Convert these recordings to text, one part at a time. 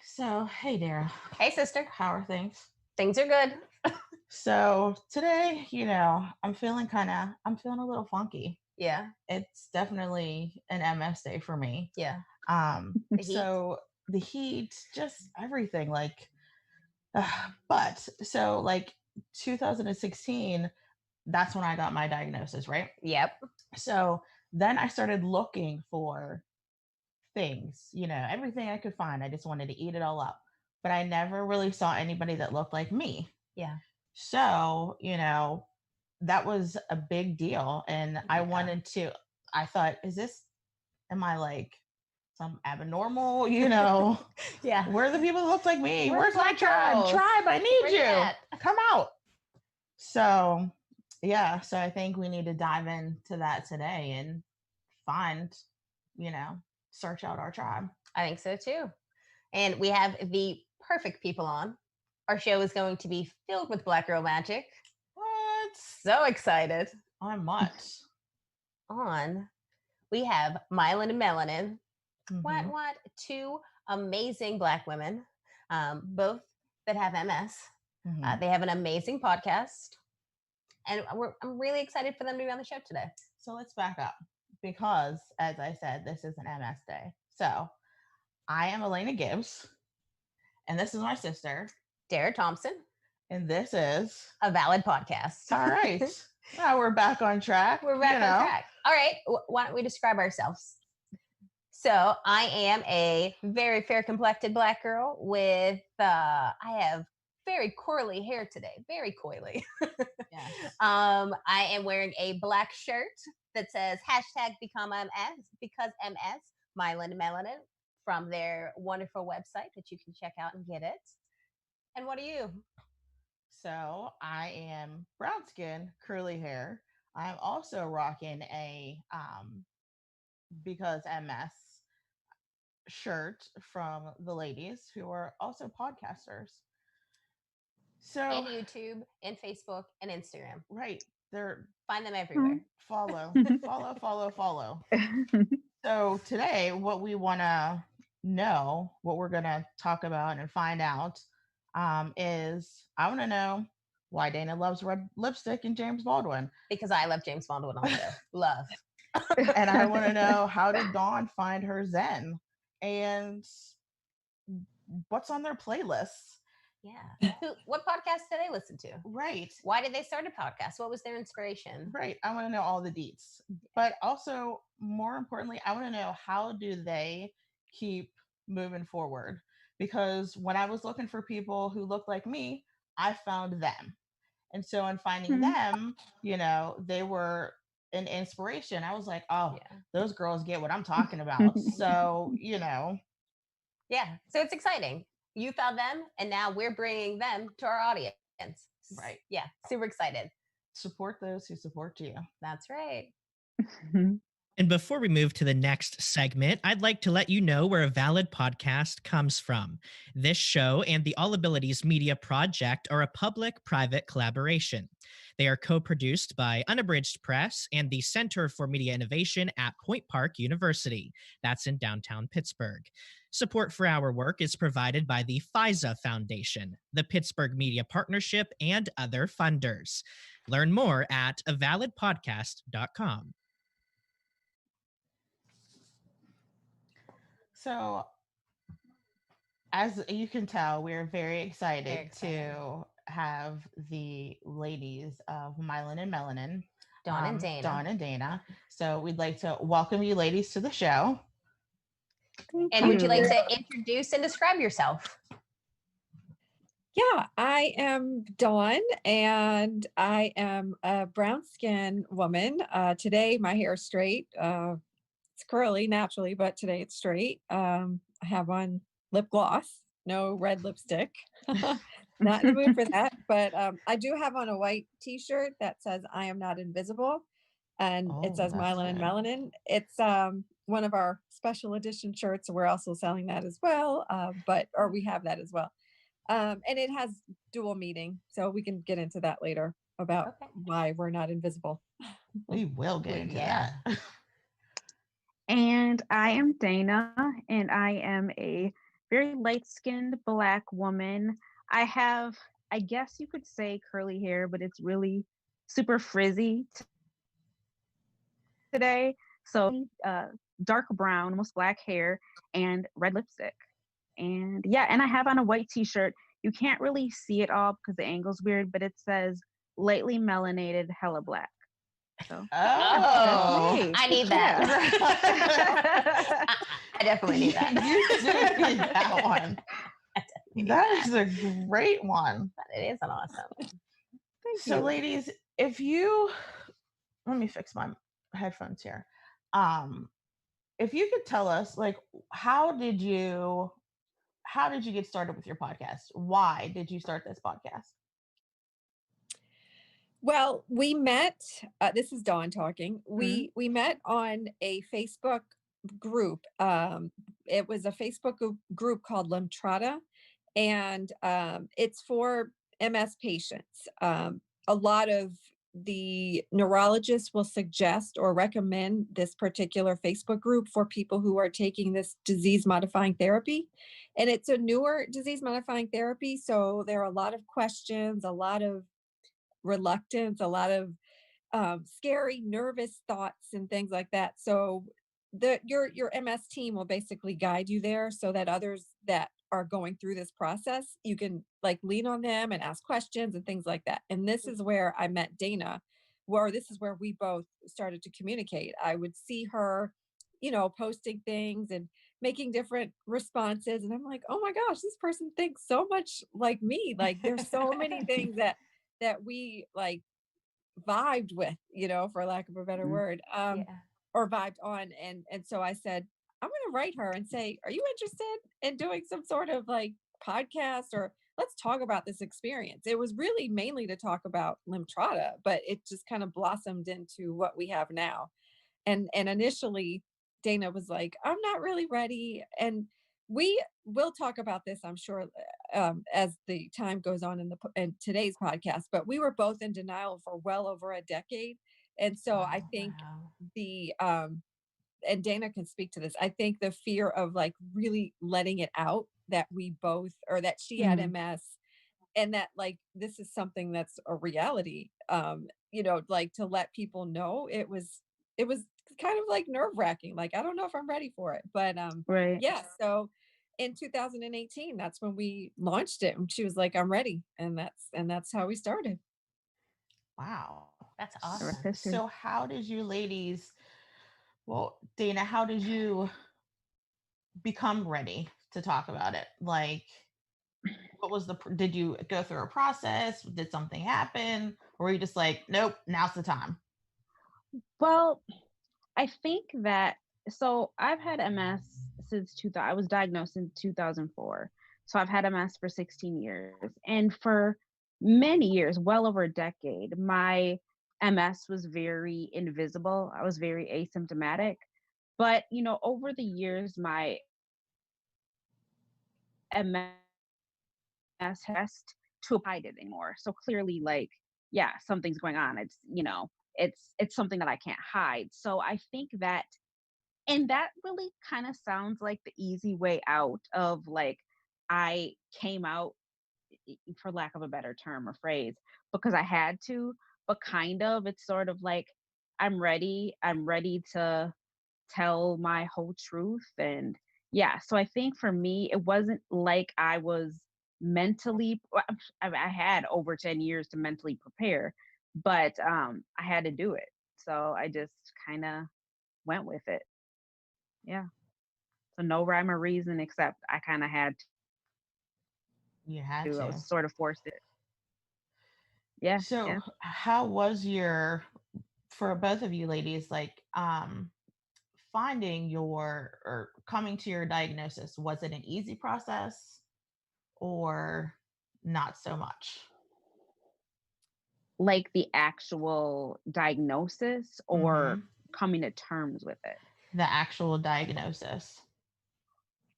So, hey, Darah. Hey, sister. How are things? Things are good. So today, I'm feeling a little funky. Yeah. It's definitely an MS day for me. Yeah. The heat. So the heat, just everything, but so like 2016, that's when I got my diagnosis, right? Yep. So then I started looking for things, everything I could find. I just wanted to eat it all up, but I never really saw anybody that looked like me. Yeah. So, that was a big deal. And I thought, am I like some abnormal, Yeah. where are the people that look like me? Where are the Where's my black tribe? girls? Tribe, I need Where you you. at? Come out. So, yeah. So I think we need to dive into that today and find, search out our tribe. I think so too. And we have the perfect people on. Our show is going to be filled with Black Girl magic. What? So excited. I'm much. We have Myelin and Melanin. Mm-hmm. What? Two amazing Black women, both that have MS. Mm-hmm. They have an amazing podcast. And I'm really excited for them to be on the show today. So let's back up because, as I said, this is an MS day. So I am Alana Gibbs, and this is my sister, Darah Thompson. And this is A Valid Podcast. All right. Now we're back on track. We're back on track. All right. Why don't we describe ourselves? So I am a very fair complected Black girl with, I have very coily hair today, very coily. Yes. I am wearing a black shirt that says #BecomeMS because MS, Myelin and Melanin, from their wonderful website that you can check out and get it. And what are you? So I am brown skin, curly hair. I'm also rocking a because MS shirt from the ladies who are also podcasters. So and YouTube and Facebook and Instagram. Right. They're find them everywhere. Follow. So today what we want to know, what we're going to talk about and find out is I want to know why Daana loves red lipstick and James Baldwin. Because I love James Baldwin also. Love. And I want to know, how did Dawn find her Zen? And what's on their playlists? Yeah. What podcast did they listen to? Right. Why did they start a podcast? What was their inspiration? Right. I want to know all the deets. But also, more importantly, I want to know, how do they keep moving forward? Because when I was looking for people who looked like me, I found them. And so in finding them, they were an inspiration. I was like, oh, yeah, those girls get what I'm talking about. So, Yeah. So it's exciting. You found them, and now we're bringing them to our audience. Right. Yeah. Super excited. Support those who support you. That's right. And before we move to the next segment, I'd like to let you know where A Valid Podcast comes from. This show and the All Abilities Media Project are a public-private collaboration. They are co-produced by Unabridged Press and the Center for Media Innovation at Point Park University. That's in downtown Pittsburgh. Support for our work is provided by the FISA Foundation, the Pittsburgh Media Partnership, and other funders. Learn more at avalidpodcast.com. So, as you can tell, we're very excited to have the ladies of Myelin and Melanin, Dawn and Daana. Dawn and Daana. So we'd like to welcome you ladies to the show. And would you like to introduce and describe yourself? Yeah, I am Dawn, and I am a brown skin woman. Today, my hair is straight. It's curly naturally, but today it's straight. I have on lip gloss, no red lipstick. Not in the mood for that, but I do have on a white t-shirt that says "I am not invisible," and it says Myelin and Melanin. It's one of our special edition shirts. We're also selling that as well, or we have that as well. And it has dual meaning, so we can get into that later about why we're not invisible. We will get into that. And And I am Daana, and I am a very light skinned Black woman. I have, I guess you could say, curly hair, but it's really super frizzy today. So, dark brown, almost black hair, and red lipstick. And yeah, and I have on a white t shirt. You can't really see it all because the angle's weird, but it says lightly melanated, hella black. So, yeah, that's Oh. me. I need that. I definitely need that. You do need that one. I definitely need That is a great one. But it is an awesome. Thank So, you. ladies, if you let me fix my headphones here. If you could tell us, like, how did you get started with your podcast? Why did you start this podcast? Well, we met. This is Dawn talking. Mm-hmm. We met on a Facebook group. It was a Facebook group called Limtrata, and it's for MS patients. A lot of the neurologists will suggest or recommend this particular Facebook group for people who are taking this disease modifying therapy. And it's a newer disease modifying therapy. So there are a lot of questions, a lot of reluctance, a lot of scary, nervous thoughts and things like that. So your MS team will basically guide you there so that others that are going through this process, you can like lean on them and ask questions and things like that. And this is where I met Daana, where this is where we both started to communicate. I would see her, posting things and making different responses. And I'm like, oh my gosh, this person thinks so much like me. Like there's so many things that we like vibed with, for lack of a better word, Yeah. or vibed on. And so I said, I'm going to write her and say, are you interested in doing some sort of like podcast, or let's talk about this experience? It was really mainly to talk about Limtrata, but it just kind of blossomed into what we have now. And initially Daana was like, I'm not really ready. And we will talk about this, I'm sure, as the time goes on in today's podcast. But we were both in denial for well over a decade, and so I think the and Daana can speak to this. I think the fear of like really letting it out that we both, or that she had MS, and that like this is something that's a reality. Like to let people know, it was kind of like nerve wracking. Like I don't know if I'm ready for it, but Right. yeah. So in 2018, that's when we launched it, and she was like, "I'm ready," and that's how we started. Wow. That's The rest awesome. history. So, how did you ladies, well, Daana, how did you become ready to talk about it? Like, what was did you go through a process? Did something happen? Or were you just like, nope, now's the time? Well, I think that so I've had MS since 2000. I was diagnosed in 2004. So I've had MS for 16 years. And for many years, well over a decade, my MS was very invisible. I was very asymptomatic. But, over the years, my MS has to hide it anymore. So clearly, like, yeah, something's going on. It's something that I can't hide. So I think that, and that really kind of sounds like the easy way out of like, I came out, for lack of a better term or phrase, because I had to, but kind of, it's sort of like, I'm ready to tell my whole truth. And yeah, so I think for me, it wasn't like I was mentally, I had over 10 years to mentally prepare, but I had to do it. So I just kind of went with it. Yeah. So no rhyme or reason, except I kind of had You had to. I to. was sort of forced it. Yeah. So, Yeah. how was for both of you ladies, like, finding or coming to your diagnosis? Was it an easy process or not so much? Like the actual diagnosis or Mm-hmm. coming to terms with it. The actual diagnosis.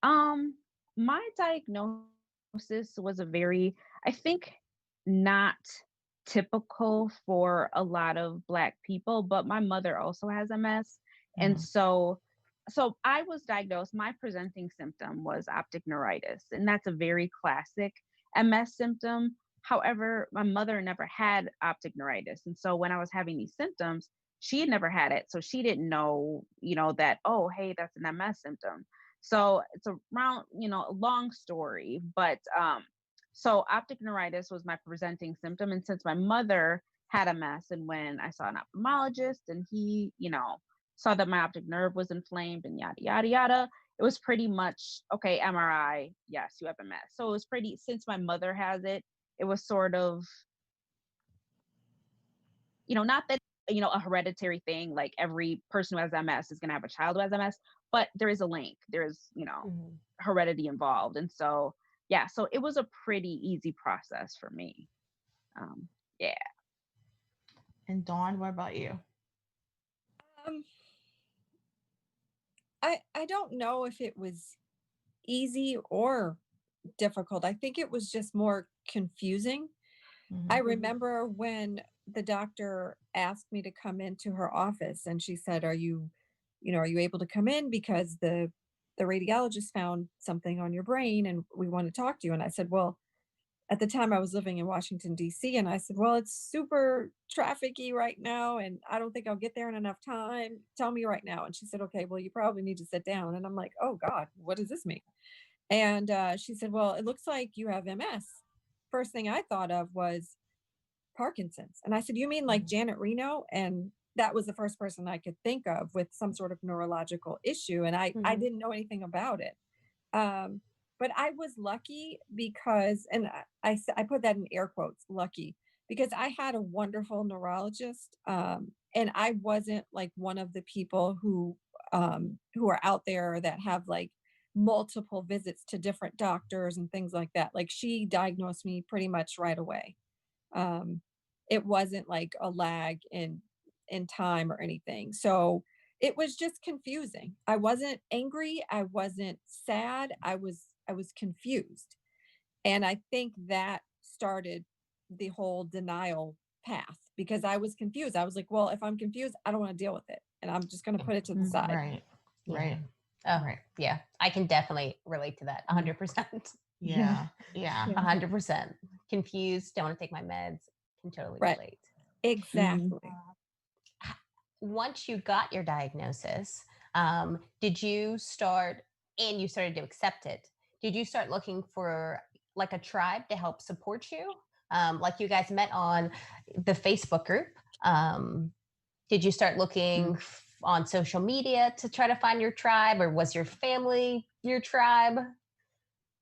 Um, my diagnosis was a very, I think, not typical for a lot of Black people, but my mother also has MS. And Mm. so so I was diagnosed, my presenting symptom was optic neuritis, and that's a very classic MS symptom. However, my mother never had optic neuritis. And so when I was having these symptoms, she had never had it. So she didn't know, that, oh, hey, that's an MS symptom. So it's a long story, but so optic neuritis was my presenting symptom. And since my mother had MS, and when I saw an ophthalmologist and he, saw that my optic nerve was inflamed and yada, yada, yada, it was pretty much, okay, MRI, yes, you have MS. So it was pretty, since my mother has it, it was sort of, not that, a hereditary thing, like every person who has MS is going to have a child who has MS, but there is a link. There's, heredity involved. And so, yeah, so it was a pretty easy process for me. Yeah. And Dawn, what about you? I don't know if it was easy or difficult. I think it was just more confusing. I remember when the doctor asked me to come into her office and she said, are you able to come in because the radiologist found something on your brain and we want to talk to you. And I said, well, at the time I was living in Washington, D.C. And I said, well, it's super trafficy right now. And I don't think I'll get there in enough time. Tell me right now. And she said, okay, well, you probably need to sit down. And I'm like, oh God, what does this mean? And she said, well, it looks like you have MS. First thing I thought of was Parkinson's. And I said, you mean like Janet Reno? And that was the first person I could think of with some sort of neurological issue. And I didn't know anything about it. But I was lucky because, and I put that in air quotes, lucky, because I had a wonderful neurologist. And I wasn't like one of the people who are out there that have like multiple visits to different doctors and things like that. Like she diagnosed me pretty much right away. It wasn't like a lag in time or anything. So it was just confusing. I wasn't angry. I wasn't sad. I was confused. And I think that started the whole denial path because I was confused. I was like, well, if I'm confused, I don't want to deal with it. And I'm just going to put it to the side. Right. Oh, right. Yeah. I can definitely relate to that 100%. Yeah. 100%. Confused. Don't want to take my meds. Can totally relate. Exactly. Once you got your diagnosis, did you start, and you started to accept it, did you start looking for like a tribe to help support you? Like you guys met on the Facebook group. Did you start looking on social media to try to find your tribe, or was your family your tribe?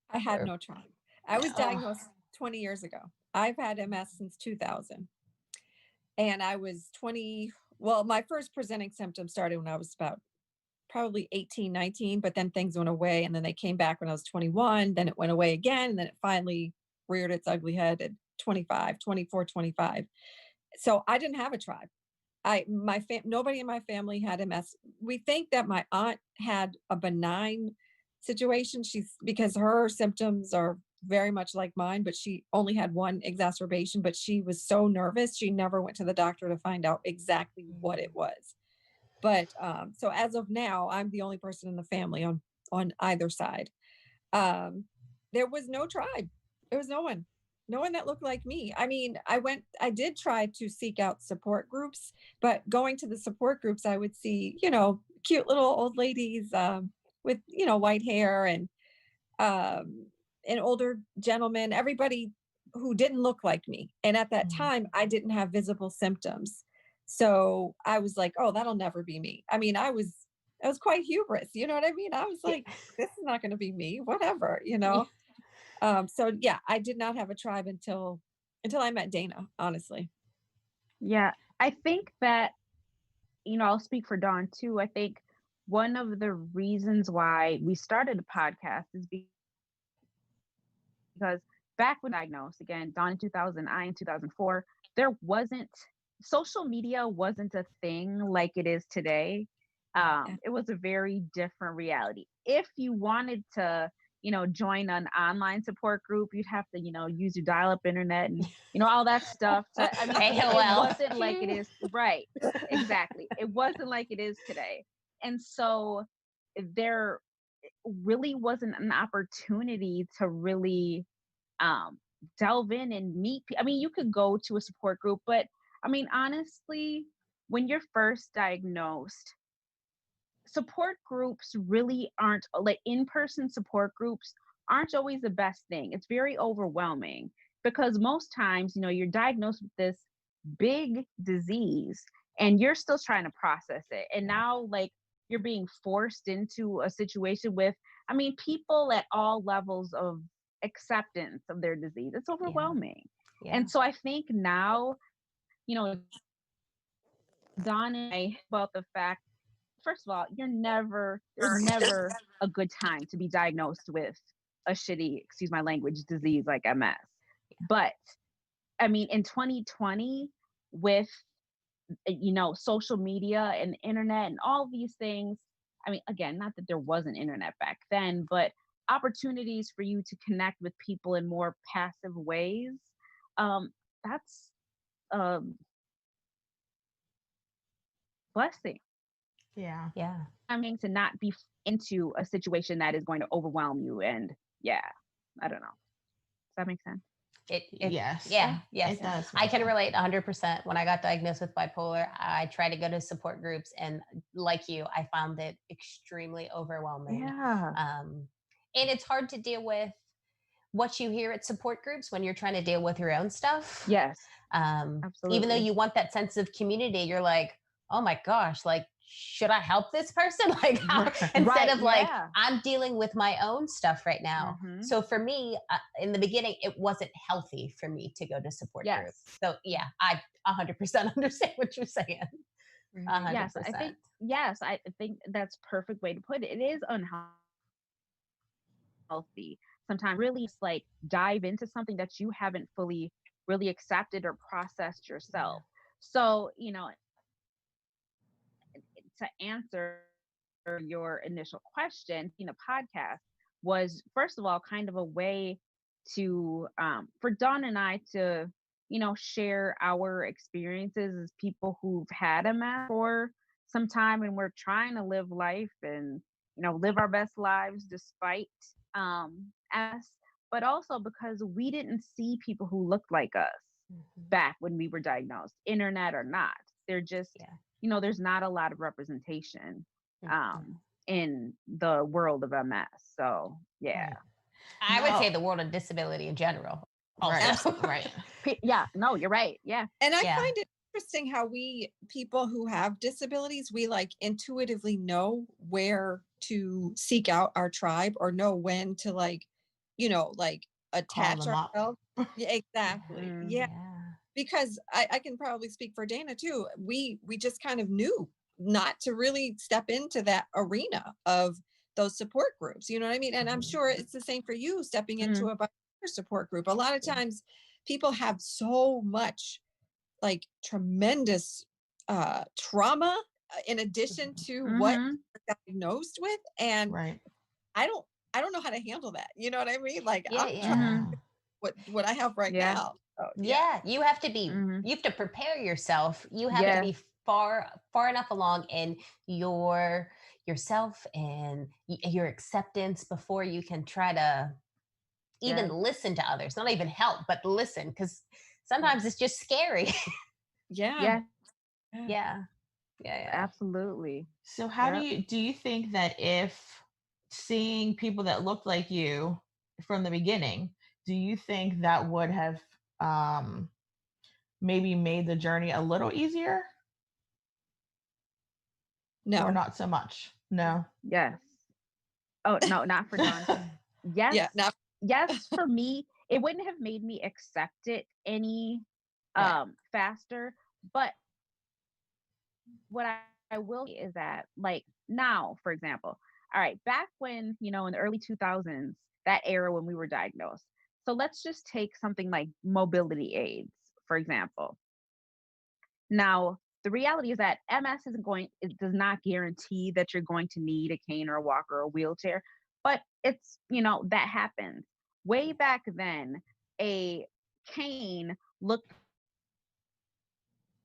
I had no tribe. I was diagnosed 20 years ago. I've had MS since 2000. And I was 20. Well, my first presenting symptoms started when I was about probably 18, 19, but then things went away. And then they came back when I was 21. Then it went away again. And then it finally reared its ugly head at 25, 24, 25. So I didn't have a tribe. Nobody in my family had MS. We think that my aunt had a benign situation. Because her symptoms are very much like mine, but she only had one exacerbation, but she was so nervous. She never went to the doctor to find out exactly what it was. But so as of now, I'm the only person in the family on either side. There was no tribe. There was no one that looked like me. I mean, I did try to seek out support groups, but going to the support groups, I would see, cute little old ladies with, white hair and an older gentleman, everybody who didn't look like me. And at that time, I didn't have visible symptoms. So I was like, oh, that'll never be me. I mean, I was quite hubris. You know what I mean? I was like, this is not going to be me, whatever, So yeah, I did not have a tribe until I met Daana, honestly. Yeah. I think that, I'll speak for Dawn too. I think one of the reasons why we started a podcast is because back when diagnosed, again, Dawn in 2000, I in 2004, social media wasn't a thing like it is today. It was a very different reality. If you wanted to, join an online support group, you'd have to, use your dial-up internet and, all that stuff. So, I mean, it wasn't like it is. Right. Exactly. It wasn't like it is today. And so there really wasn't an opportunity to really delve in and meet. I mean, you could go to a support group, but I mean, honestly, when you're first diagnosed, support groups really aren't like in-person support groups aren't always the best thing. It's very overwhelming because most times, you're diagnosed with this big disease and you're still trying to process it. And now like you're being forced into a situation with, I mean, people at all levels of acceptance of their disease. It's overwhelming. Yeah. And so I think now, Dawn and I about the fact, first of all, there's never a good time to be diagnosed with a shitty, excuse my language, disease like MS. But I mean, in 2020, with social media and the internet and all these things, I mean, again, not that there wasn't internet back then, but opportunities for you to connect with people in more passive ways, that's a blessing. Yeah. Yeah. I mean, to not be into a situation that is going to overwhelm you. And yeah, I don't know. Does that make sense? Yes. Yes. It does. I can relate 100%. When I got diagnosed with bipolar, I tried to go to support groups, and like you, I found it extremely overwhelming. Yeah. And it's hard to deal with what you hear at support groups when you're trying to deal with your own stuff. Yes. Even though you want that sense of community, you're like, oh my gosh, like, should I help this person? Like, instead of like, I'm dealing with my own stuff right now. Mhm. So for me, in the beginning, it wasn't healthy for me to go to support groups. So yeah, I 100% understand what you're saying. 100%. Yes, I think that's a perfect way to put it. It is unhealthy. Sometimes really just like dive into something that you haven't fully really accepted or processed yourself. So, to answer your initial question, the podcast was, first of all, kind of a way to for Dawn and I to share our experiences as people who've had MS for some time, and we're trying to live life and live our best lives despite MS, but also because we didn't see people who looked like us back when we were diagnosed, internet or not. They're just there's not a lot of representation in the world of MS. So yeah. I would say the world of disability in general. Also. Right. Yeah, no, you're right. Yeah. And I find it interesting how people who have disabilities, we like intuitively know where to seek out our tribe or know when to like attach ourselves. Yeah, exactly. Yeah. Because I can probably speak for Daana too. We just kind of knew not to really step into that arena of those support groups. You know what I mean? And I'm sure it's the same for you stepping into a bipolar support group. A lot of times people have so much like tremendous trauma in addition to what they're diagnosed with. And I don't know how to handle that. You know what I mean? Like I'm trying what I have right now. So, you have to be you have to prepare yourself. You have to be far enough along in yourself and your acceptance before you can try to even listen to others. Not even help, but listen, because sometimes it's just scary. Yeah. Absolutely. So how do you think that if seeing people that looked like you from the beginning, do you think that would have maybe made the journey a little easier? No. Or not so much? No. Yes. Oh, no, not for Dawn. Yes. Yeah, yes, for me, it wouldn't have made me accept it any faster. But what I will say is that, like now, for example, all right, back when, in the early 2000s, that era when we were diagnosed. So let's just take something like mobility aids, for example. Now, the reality is that MS it does not guarantee that you're going to need a cane or a walker or a wheelchair, but it's, that happens. Way back then, a cane looked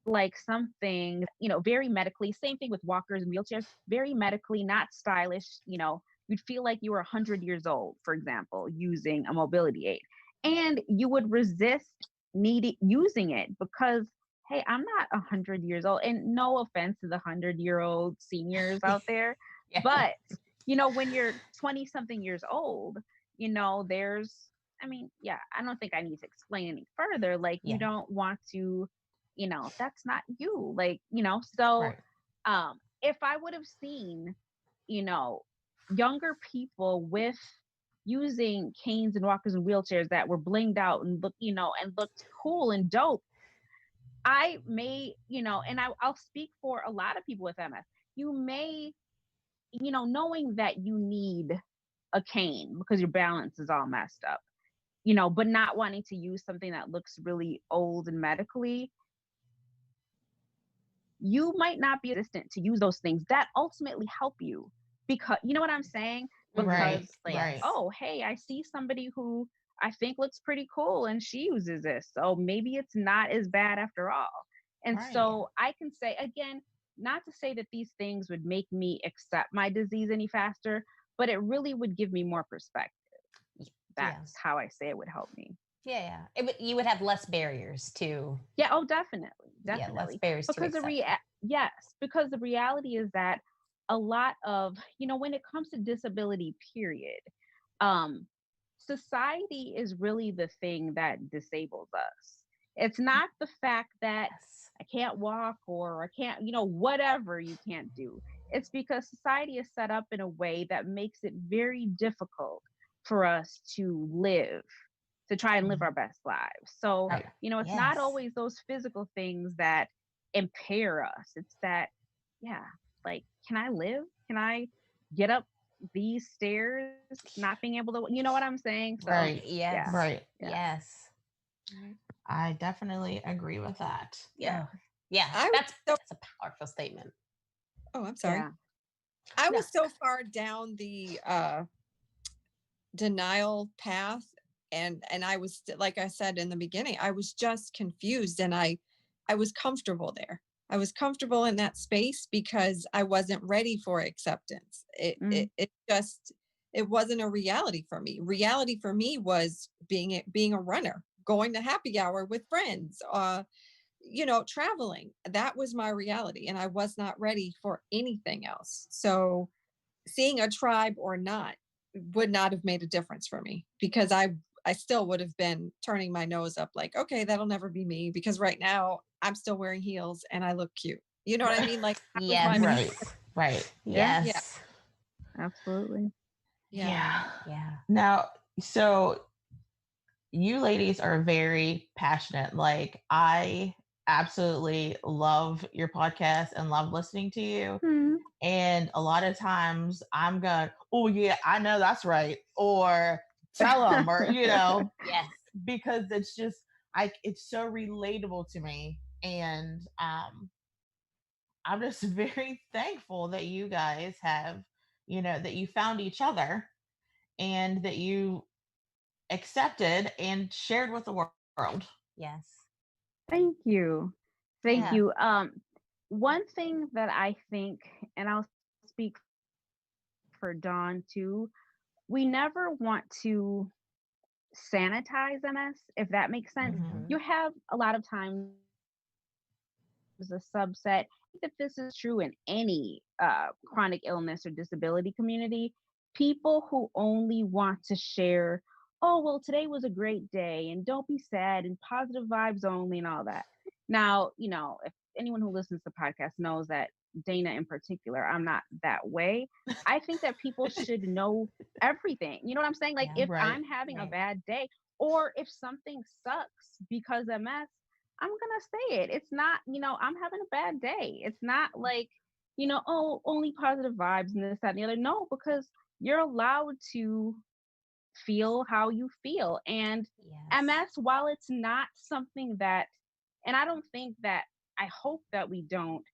like something, very medically, same thing with walkers and wheelchairs, very medically, not stylish, you'd feel like you were 100 years old, for example, using a mobility aid. And you would resist using it because, hey, I'm not 100 years old. And no offense to the 100-year-old seniors out there, Yeah. but, when you're 20 something years old, there's, I don't think I need to explain any further. Like, you Yeah. don't want to, that's not you. Like, so Right. if I would have seen, younger people with using canes and walkers and wheelchairs that were blinged out and looked cool and dope, I may, and I'll speak for a lot of people with MS. You may, knowing that you need a cane because your balance is all messed up, but not wanting to use something that looks really old and medically, you might not be resistant to use those things that ultimately help you, because you know what I'm saying? Because Right. oh, hey, I see somebody who I think looks pretty cool and she uses this. So maybe it's not as bad after all. And Right. so I can say again, not to say that these things would make me accept my disease any faster, but it really would give me more perspective. That's Yes. how I say it would help me. Yeah. You would have less barriers to. Yeah, oh, definitely. Yeah, less Definitely. barriers to Because accept. yes, because the reality is that a lot of, when it comes to disability, period, um, society is really the thing that disables us. It's not the fact that Yes. I can't walk or I can't, whatever you can't do. It's because society is set up in a way that makes it very difficult for us to try and live our best lives. So, Right. it's not Yes. always those physical things that impair us. It's that, yeah, like, can I live? Can I get up these stairs not being able to, you know what I'm saying? So, Right. yeah, Yes. Right. yeah. Yes. I definitely agree with that. Yeah. Oh, yeah. I was That's so, a powerful statement. oh, I'm sorry. Yeah. I No. was so far down the denial path, and I was, like I said in the beginning, I was just confused, and I was comfortable there. I was comfortable in that space because I wasn't ready for acceptance. Mm. It just, it wasn't a reality for me. Reality for me was being a runner, going to happy hour with friends, traveling. That was my reality, and I was not ready for anything else. So seeing a tribe or not would not have made a difference for me, because I still would have been turning my nose up like, okay, that'll never be me, because right now I'm still wearing heels and I look cute. You know what I mean? Like, that was my Yes. Right. Yeah. Yes. Yeah. Absolutely. Yeah. Yeah. Now, so you ladies are very passionate. Like, I absolutely love your podcast and love listening to you. Mm. And a lot of times I'm going, oh, yeah, I know that's right. Or tell them, or, Yes. because it's just, it's so relatable to me. And I'm just very thankful that you guys have, that you found each other and that you accepted and shared with the world. Yes. Thank you. Thank Yeah. you. One thing that I think, and I'll speak for Dawn too, we never want to sanitize MS, if that makes sense. Mhm. You have a lot of times a subset. I think that this is true in any chronic illness or disability community. People who only want to share, oh, well, today was a great day and don't be sad and positive vibes only and all that. Now, if anyone who listens to the podcast knows that Daana in particular, I'm not that way. I think that people should know everything. You know what I'm saying? Like, Yeah. if Right. I'm having a Right. bad day, or if something sucks because MS, I'm gonna say it. It's not, I'm having a bad day. It's not like, oh, only positive vibes and this, that, and the other. No, because you're allowed to feel how you feel. And Yes. MS, while it's not something that, and I don't think that, I hope that we don't,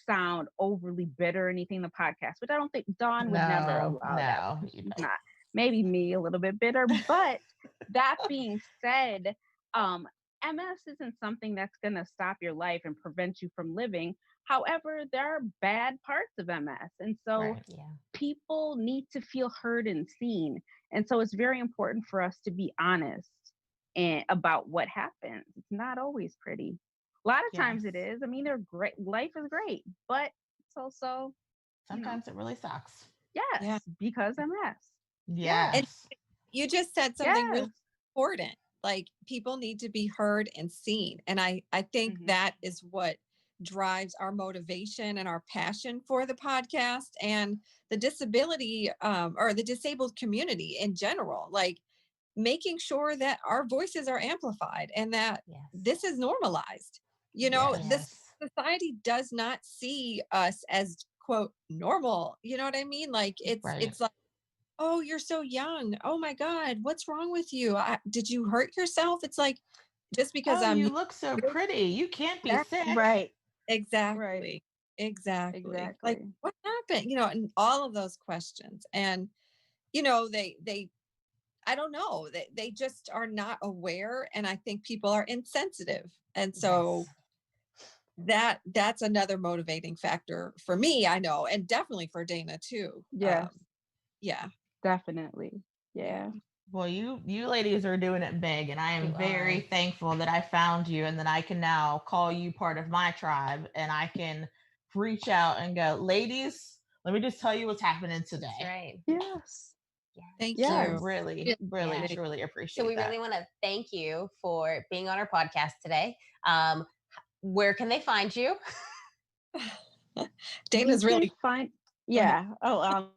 sound overly bitter or anything in the podcast, which I don't think Dawn would never No, allow that. no, Because you she's don't. not. Maybe me a little bit bitter. But that being said, um, MS isn't something that's going to stop your life and prevent you from living. However, there are bad parts of MS. And so Right. Yeah. people need to feel heard and seen. And so it's very important for us to be honest and about what happens. It's not always pretty. A lot of times it Yes. is. I mean, they're great. Life is great, but it's also, you know, Sometimes it really sucks. yes, Yeah. because MS. Yeah. And Yes. you just said something really Yes. important. Like people need to be heard and seen. And I think Mhm. that is what drives our motivation and our passion for the podcast and the disability or the disabled community in general. Like making sure that our voices are amplified and that Yes. this is normalized. You know, Yes. this Yes. society does not see us as quote normal. You know what I mean? Like Right. it's like, oh, you're so young. Oh my God, what's wrong with you? Did you hurt yourself? It's like just because Oh, I'm you look so pretty. You can't be sick. Right. exactly, exactly. Like Exactly. what happened? You know, and all of those questions. And you know, they I don't know. They just are not aware. And I think people are insensitive. And so that's another motivating factor for me, I know, and definitely for Daana too. Yes, Yeah. definitely. Yeah. Well, you ladies are doing it big, and I am You very are. thankful that I found you, and that I can now call you part of my tribe, and I can reach out and go, ladies, let me just tell you what's happening That's today. right. Yes. Yeah. Thank So I Yes. you. really, really, Yeah. truly So appreciate we that. really want to thank you for being on our podcast today. Where can they find you? Daana's You can really find, go ahead. yeah. Oh,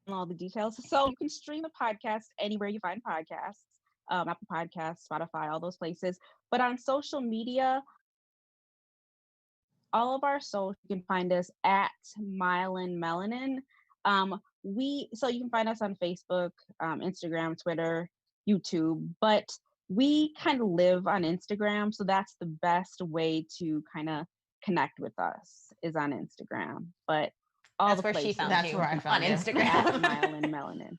all the details. So you can stream a podcast anywhere you find podcasts, Apple Podcasts, Spotify, all those places. But on social media, all of our social, you can find us at Myelin and Melanin. So you can find us on Facebook, Instagram, Twitter, YouTube, but we kind of live on Instagram, so that's the best way to kind of connect with us is on Instagram. But all That's the where she places found That's you where I you on found can you. find at Instagram. Myelin and Melanin.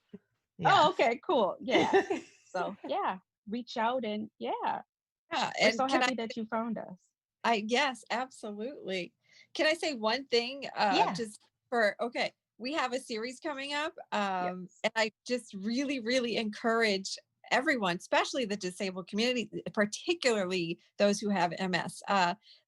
Yes. Oh, okay, cool. Yeah. So yeah, reach out and yeah, Yeah. we're And so happy that you found us. yes, absolutely. Can I say one thing? Yeah. Just for okay, we have a series coming up. Yes. And I just really, really encourage everyone, especially the disabled community, particularly those who have MS.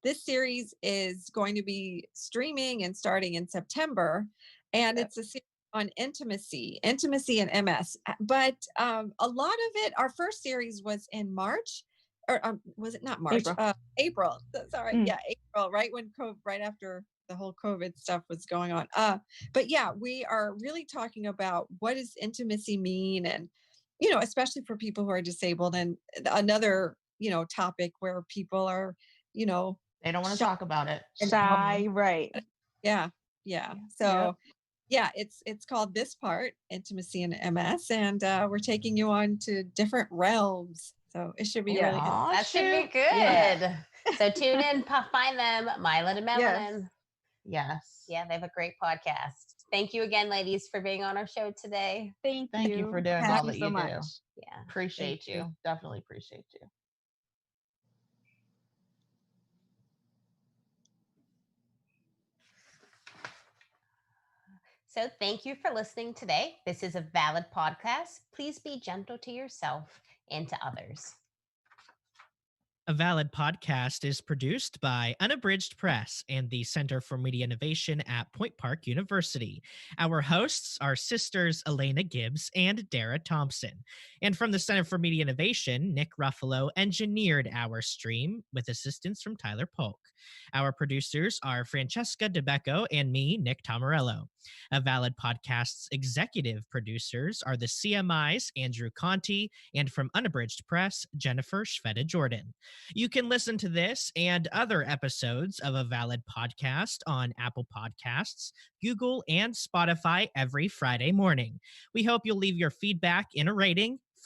This series is going to be streaming and starting in September, and Yep. it's a series on intimacy and MS. But a lot of it, our first series was in March, or was it not March? April. April. Sorry, Mm. yeah, April. Right when right after the whole COVID stuff was going on. But yeah, we are really talking about what does intimacy mean, and you know, especially for people who are disabled, and another topic where people are you know They don't want to shy talk about it. and Shy, right. yeah, yeah. Yep. So yeah, it's called This Part, Intimacy and MS, and we're taking you on to different realms. So it should be Yeah. really Oh, That should be shoot. good. Yeah. So tune in, find them, Myelin and Melanin. Yes. Yes. Yeah, they have a great podcast. Thank you again, ladies, for being on our show today. Thank Thank you for doing Thank all you that so you much. do. Yeah. Appreciate you. you. Definitely appreciate you. So thank you for listening today. This is a valid podcast. Please be gentle to yourself and to others. A Valid Podcast is produced by Unabridged Press and the Center for Media Innovation at Point Park University. Our hosts are sisters Alana Gibbs and Darah Thompson. And from the Center for Media Innovation, Nick Ruffalo engineered our stream with assistance from Tyler Polk. Our producers are Francesca DeBecco and me, Nick Tomarello. A Valid Podcast's executive producers are the CMIs, Andrew Conti, and from Unabridged Press, Jennifer Shveta Jordan. You can listen to this and other episodes of A Valid Podcast on Apple Podcasts, Google, and Spotify every Friday morning. We hope you'll leave your feedback in a rating